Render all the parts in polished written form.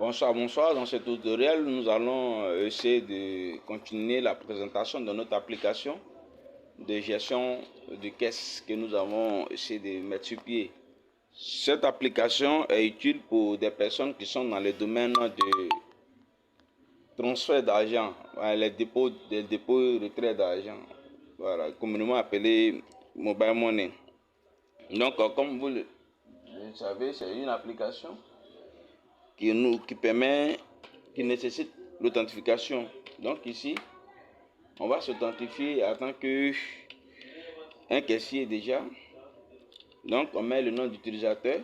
Bonsoir, bonsoir. Dans ce tutoriel, nous allons essayer de continuer la présentation de notre application de gestion de caisse que nous avons essayé de mettre sur pied. Cette application est utile pour des personnes qui sont dans le domaine de transfert d'argent, les dépôts et retrait d'argent, voilà, communément appelé mobile money. Donc, comme vous le savez, c'est une application qui nécessite l'authentification. Donc ici, on va s'authentifier en tant que un caissier déjà. Donc on met le nom d'utilisateur.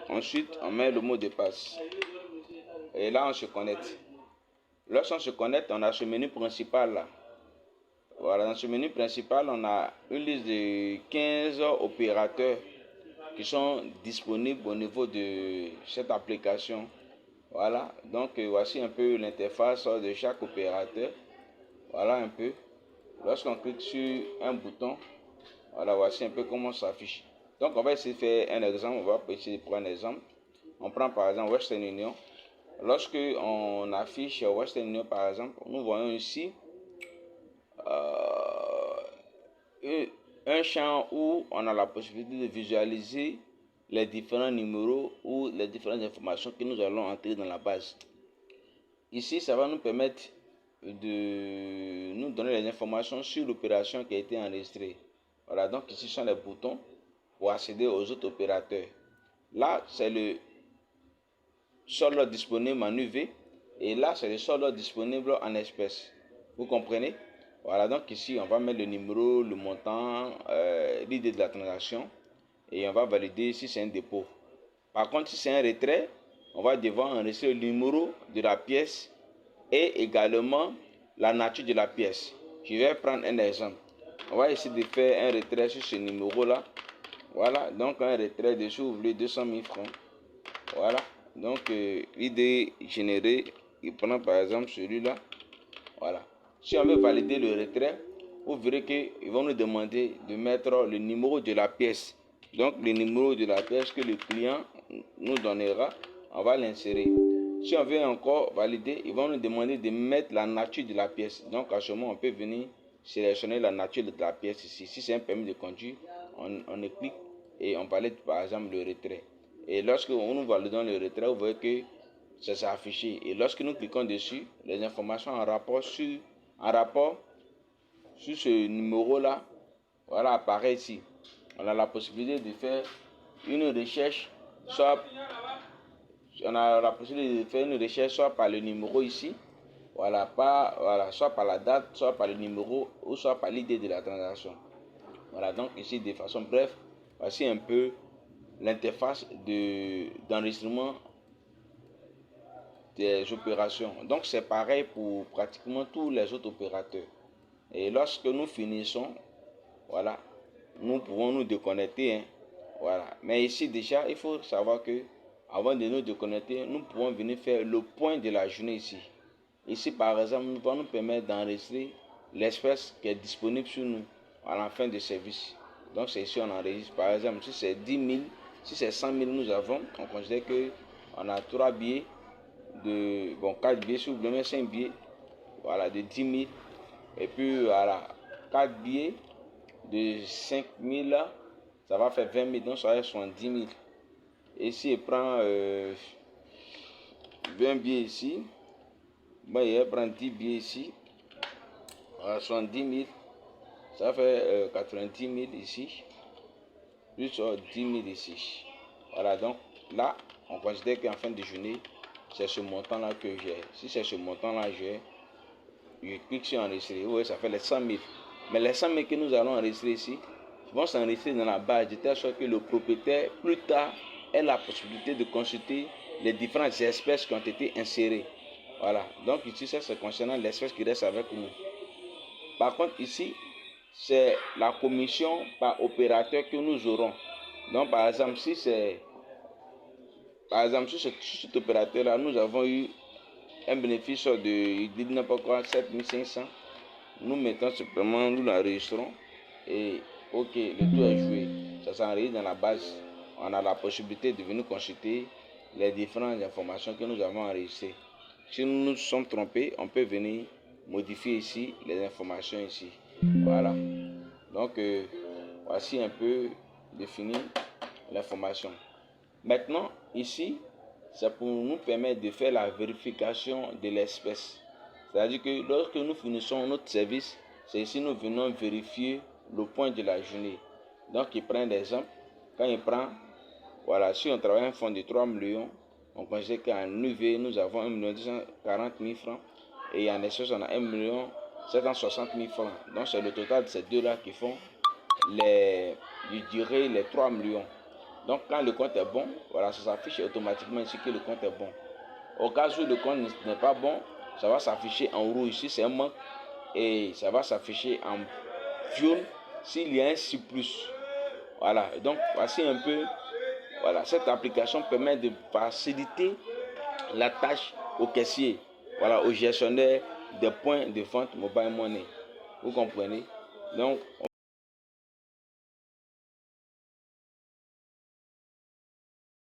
Ensuite, on met le mot de passe. Et là, on se connecte. Lorsqu'on se connecte, on a ce menu principal là. Voilà, dans ce menu principal, on a une liste de 15 opérateurs qui sont disponibles au niveau de cette application. Voilà, donc voici un peu l'interface de chaque opérateur. Voilà un peu. Lorsqu'on clique sur un bouton, voilà, voici un peu comment ça s'affiche. Donc on va essayer de faire un exemple. On va essayer de prendre un exemple. On prend par exemple Western Union. Lorsque on affiche Western Union par exemple, nous voyons ici un champ où on a la possibilité de visualiser les différents numéros ou les différentes informations que nous allons entrer dans la base. Ici, ça va nous permettre de nous donner les informations sur l'opération qui a été enregistrée. Voilà, donc ici sont les boutons pour accéder aux autres opérateurs. Là, c'est le solde disponible en UV et là, c'est le solde disponible en espèces. Vous comprenez? Voilà, donc ici, on va mettre le numéro, le montant, l'idée de la transaction et on va valider si c'est un dépôt. Par contre, si c'est un retrait, on va devoir enregistrer le numéro de la pièce et également la nature de la pièce. Je vais prendre un exemple. On va essayer de faire un retrait sur ce numéro-là. Voilà, donc un retrait de, si vous voulez, 200 000 francs. Voilà, donc l'idée générée, il prend par exemple celui-là. Voilà. Si on veut valider le retrait, vous verrez qu'ils vont nous demander de mettre le numéro de la pièce. Donc le numéro de la pièce que le client nous donnera, on va l'insérer. Si on veut encore valider, ils vont nous demander de mettre la nature de la pièce. Donc à ce moment, on peut venir sélectionner la nature de la pièce ici. Si c'est un permis de conduire, on clique et on valide par exemple le retrait. Et lorsque nous validons le retrait, vous voyez que ça s'est affiché. Et lorsque nous cliquons dessus, les informations en rapport sur ce numéro-là, voilà, apparaît ici. On a la possibilité de faire une recherche, soit par le numéro ici, voilà, soit par la date, soit par le numéro, ou soit par l'idée de la transaction. Voilà, donc ici, de façon bref, voici un peu l'interface d'enregistrement des opérations. Donc c'est pareil pour pratiquement tous les autres opérateurs. Et lorsque nous finissons, voilà, nous pouvons nous déconnecter, hein, voilà. Mais ici déjà, il faut savoir que avant de nous déconnecter, nous pouvons venir faire le point de la journée ici. Ici par exemple, nous pouvons nous permettre d'enregistrer l'espèce qui est disponible sur nous à la fin de service. Donc c'est ici on enregistre. Par exemple, si c'est 10 000, si c'est 100 000 nous avons, on considère que on a 3 billets de 4 billets, si vous voulez, 5 billets, voilà, de 10 000. Et puis voilà, 4 billets de 5 000, ça va faire 20 000, donc ça va être 70 000. Et si il prend 20 billets ici, bon, il prend 10 billets ici, voilà, 70 000, ça fait 90 000 ici, plus 10 000 ici. Voilà, donc là, on considère qu'en fin de journée, c'est ce montant-là que j'ai. Si c'est ce montant-là, je clique sur enregistrer. Vous voyez, ça fait les 100 000. Mais les 100 000 que nous allons enregistrer ici vont s'enregistrer dans la base de telle sorte que le propriétaire, plus tard, ait la possibilité de consulter les différentes espèces qui ont été insérées. Voilà. Donc ici, ça c'est concernant l'espèce qui reste avec nous. Par contre, ici, c'est la commission par opérateur que nous aurons. Donc, par exemple, si cet opérateur-là, nous avons eu un bénéfice de n'importe quoi, 7500. Nous mettons simplement, nous l'enregistrons et ok, le tout est joué. Ça s'enregistre dans la base. On a la possibilité de venir consulter les différentes informations que nous avons enregistrées. Si nous nous sommes trompés, on peut venir modifier ici les informations ici. Voilà. Donc, voici un peu défini l'information. Maintenant, ici, c'est pour nous permettre de faire la vérification de l'espèce. C'est-à-dire que lorsque nous finissons notre service, c'est ici nous venons vérifier le point de la journée. Donc, il prend l'exemple. Quand il prend, voilà, si on travaille un fonds de 3 millions, on considère qu'en UV, nous avons 1 240 000 francs. Et en espèce, on a 1 760 000 francs. Donc, c'est le total de ces deux-là qui font les 3 millions. Donc, quand le compte est bon, voilà, ça s'affiche automatiquement ici que le compte est bon. Au cas où le compte n'est pas bon, ça va s'afficher en rouge. Ici, c'est un manque. Et ça va s'afficher en jaune s'il y a un surplus. Voilà. Donc, voici un peu. Voilà. Cette application permet de faciliter la tâche au caissier. Voilà, au gestionnaire des points de vente mobile money. Vous comprenez? Donc,